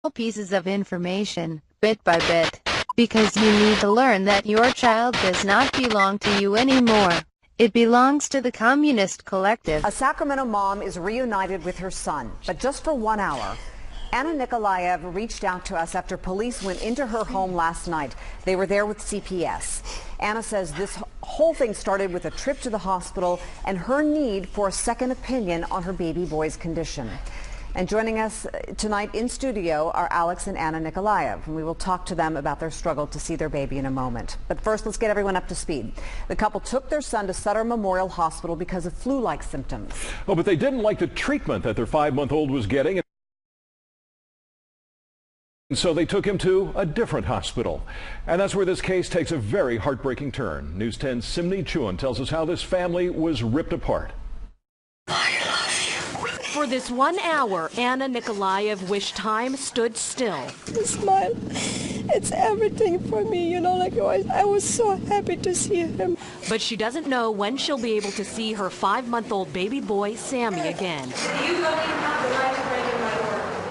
pieces of information, bit by bit, because you need to learn that your child does not belong to you anymore. It belongs to the communist collective. A Sacramento mom is reunited with her son, but just for 1 hour. Anna Nikolaev reached out to us after police went into her home last night. They were there with CPS. Anna says this whole thing started with a trip to the hospital and her need for a second opinion on her baby boy's condition. And joining us tonight in studio are Alex and Anna Nikolaev, and we will talk to them about their struggle to see their baby in a moment. But first, let's get everyone up to speed. The couple took their son to Sutter Memorial Hospital because of flu-like symptoms. Oh, but they didn't like the treatment that their 5-month-old was getting. So they took him to a different hospital. And that's where this case takes a very heartbreaking turn. News 10's Simni Chuan tells us how this family was ripped apart. For this 1 hour, Anna Nikolaev wished time stood still. The smile, it's everything for me, you know, like I was so happy to see him. But she doesn't know when she'll be able to see her 5-month-old baby boy, Sammy, again.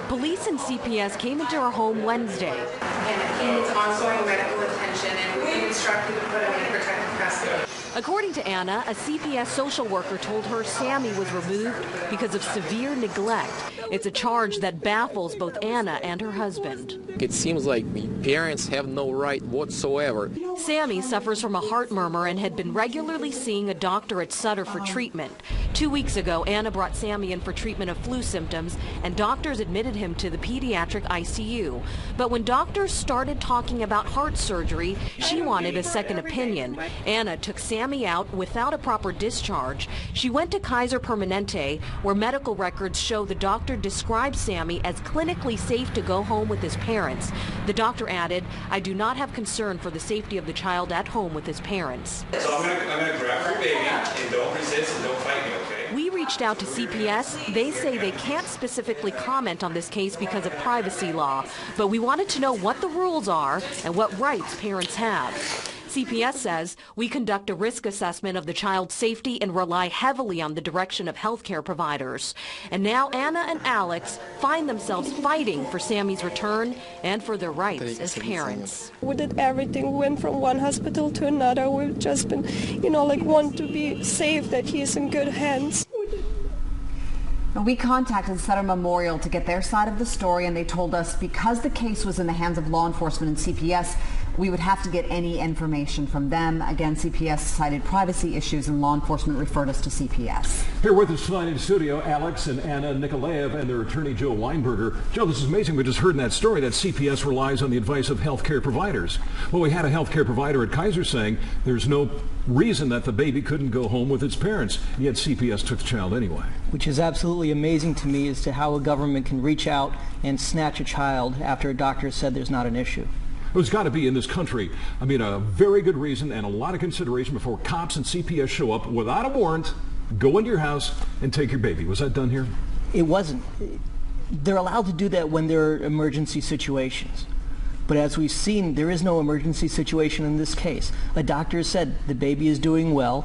Police and CPS came into her home Wednesday. And he needs ongoing medical attention, and we've been instructed to put him in protective custody. According to Anna, a CPS social worker told her Sammy was removed because of severe neglect. It's a charge that baffles both Anna and her husband. It seems like parents have no right whatsoever. Sammy suffers from a heart murmur and had been regularly seeing a doctor at Sutter for treatment. 2 weeks ago, Anna brought Sammy in for treatment of flu symptoms, and doctors admitted him to the pediatric ICU. But when doctors started talking about heart surgery, she wanted a second opinion. Anna took Sammy out without a proper discharge. She went to Kaiser Permanente, where medical records show the doctor described Sammy as clinically safe to go home with his parents. The doctor added, "I do not have concern for the safety of the child at home with his parents." So I'm gonna grab your baby and don't resist and don't fight me, okay? We reached out to CPS. They say they can't specifically comment on this case because of privacy law, but we wanted to know what the rules are and what rights parents have. CPS says we conduct a risk assessment of the child's safety and rely heavily on the direction of healthcare providers. And now Anna and Alex find themselves fighting for Sammy's return and for their rights as parents. We did everything. We went from one hospital to another. We've just been, you know, like want to be safe that he's in good hands. We contacted Sutter Memorial to get their side of the story, and they told us because the case was in the hands of law enforcement and CPS, we would have to get any information from them. Again, CPS cited privacy issues, and law enforcement referred us to CPS. Here with us tonight in studio, Alex and Anna Nikolaev and their attorney, Joe Weinberger. Joe, this is amazing. We just heard in that story that CPS relies on the advice of healthcare providers. Well, we had a healthcare provider at Kaiser saying there's no reason that the baby couldn't go home with its parents, yet CPS took the child anyway. Which is absolutely amazing to me as to how a government can reach out and snatch a child after a doctor said there's not an issue. There's got to be in this country, I mean, a very good reason and a lot of consideration before cops and CPS show up without a warrant, go into your house and take your baby. Was that done here? It wasn't. They're allowed to do that when there are emergency situations. But as we've seen, there is no emergency situation in this case. A doctor said the baby is doing well,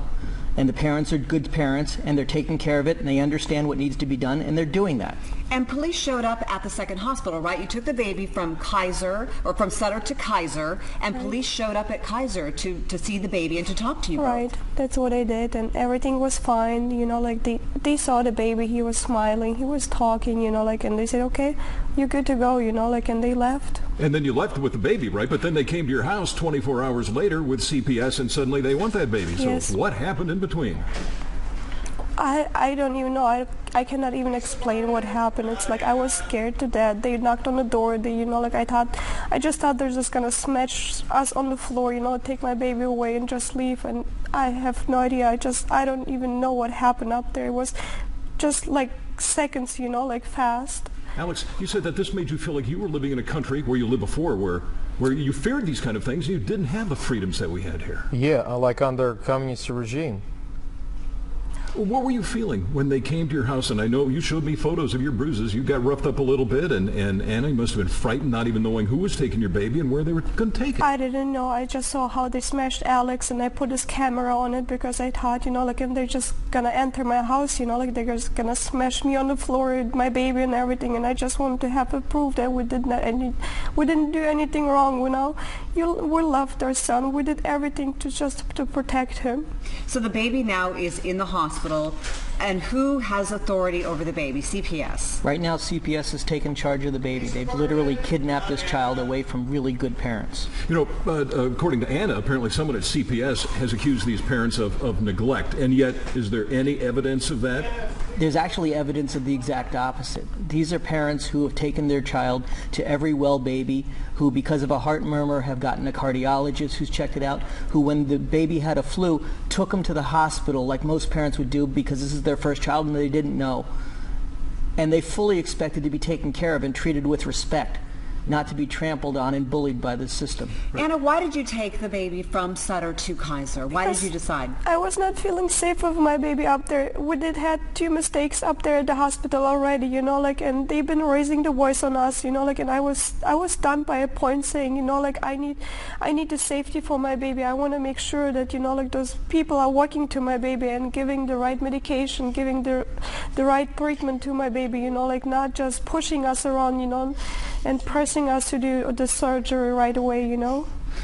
and the parents are good parents, and they're taking care of it, and they understand what needs to be done, and they're doing that. And police showed up at the second hospital, right? You took the baby from Kaiser, or from Sutter to Kaiser, and police showed up at Kaiser to see the baby and to talk to you. Right, that's what I did, and everything was fine, you know, like they saw the baby, he was smiling, he was talking, you know, like, and they said, okay, you're good to go, you know, like, and they left. And then you left with the baby, right? But then they came to your house 24 hours later with CPS, and suddenly they want that baby. Yes. So what happened in between? I don't even know. I cannot even explain what happened. It's like I was scared to death. They knocked on the door. They, you know, like I just thought they're just gonna smash us on the floor, you know, take my baby away and just leave. And I have no idea. I don't even know what happened up there. It was just like seconds, you know, like fast. Alex, you said that this made you feel like you were living in a country where you lived before, where you feared these kind of things. You didn't have the freedoms that we had here. Yeah, like under communist regime. What were you feeling when they came to your house? And I know you showed me photos of your bruises. You got roughed up a little bit, and Anna, you must have been frightened, not even knowing who was taking your baby and where they were going to take it. I didn't know. I just saw how they smashed Alex, and I put this camera on it because I thought, like, if they're just going to enter my house, like, they're just going to smash me on the floor, my baby and everything, and I just wanted to have a proof that we didn't do anything wrong, We loved our son. We did everything to protect him. So the baby now is in the hospital, and who has authority over the baby? CPS. Right now, CPS has taken charge of the baby. They've literally kidnapped this child away from really good parents. According to Anna, apparently someone at CPS has accused these parents of neglect, and yet is there any evidence of that? There's actually evidence of the exact opposite. These are parents who have taken their child to every well baby, who because of a heart murmur have gotten a cardiologist who's checked it out, who when the baby had a flu took them to the hospital like most parents would do because this is their first child and they didn't know. And they fully expected to be taken care of and treated with respect, not to be trampled on and bullied by the system. Anna, why did you take the baby from Sutter to Kaiser? Why did you decide? I was not feeling safe with my baby up there. We did had 2 mistakes up there at the hospital already, and they've been raising the voice on us, and I was done by a point saying, I need the safety for my baby. I want to make sure that, those people are walking to my baby and giving the right medication, giving the right treatment to my baby, not just pushing us around, and pressing us to do the surgery right away,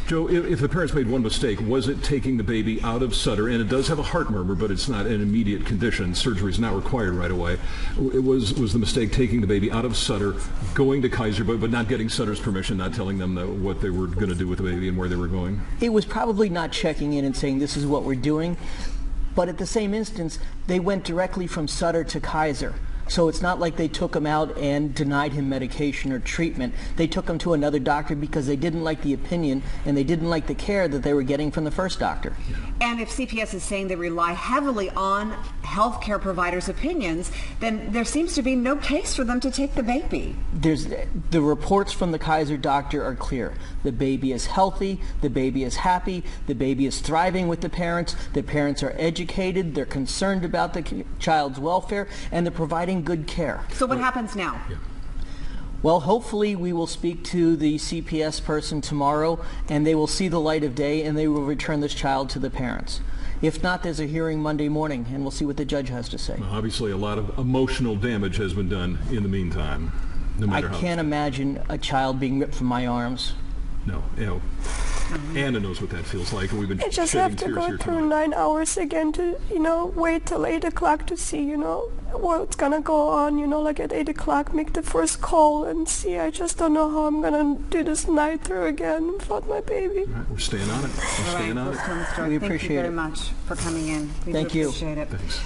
Joe, if the parents made one mistake, was it taking the baby out of Sutter? And it does have a heart murmur, but it's not an immediate condition. Surgery is not required right away. It was the mistake taking the baby out of Sutter, going to Kaiser, but not getting Sutter's permission, not telling them what they were going to do with the baby and where they were going? It was probably not checking in and saying, this is what we're doing. But at the same instance, they went directly from Sutter to Kaiser. So it's not like they took him out and denied him medication or treatment. They took him to another doctor because they didn't like the opinion and they didn't like the care that they were getting from the first doctor. And if CPS is saying they rely heavily on healthcare providers' opinions, then there seems to be no case for them to take the baby. The reports from the Kaiser doctor are clear. The baby is healthy, the baby is happy, the baby is thriving with the parents are educated, they're concerned about the child's welfare, and they're providing good care. So what happens now? Well, hopefully we will speak to the CPS person tomorrow and they will see the light of day and they will return this child to the parents. If not, there's a hearing Monday morning and we'll see what the judge has to say. Well, obviously a lot of emotional damage has been done in the meantime. No matter I can't imagine a child being ripped from my arms. No, Anna knows what that feels like, and we've been I just shedding have to tears go here through tonight. 9 hours again to, wait till 8 o'clock to see, what's gonna go on, like at 8 o'clock, make the first call and see. I just don't know how I'm gonna do this night through again without my baby. All right, we're staying on it. We're staying on it. We appreciate Thank you very it. much for coming in. We Thank do you. appreciate it. Thanks.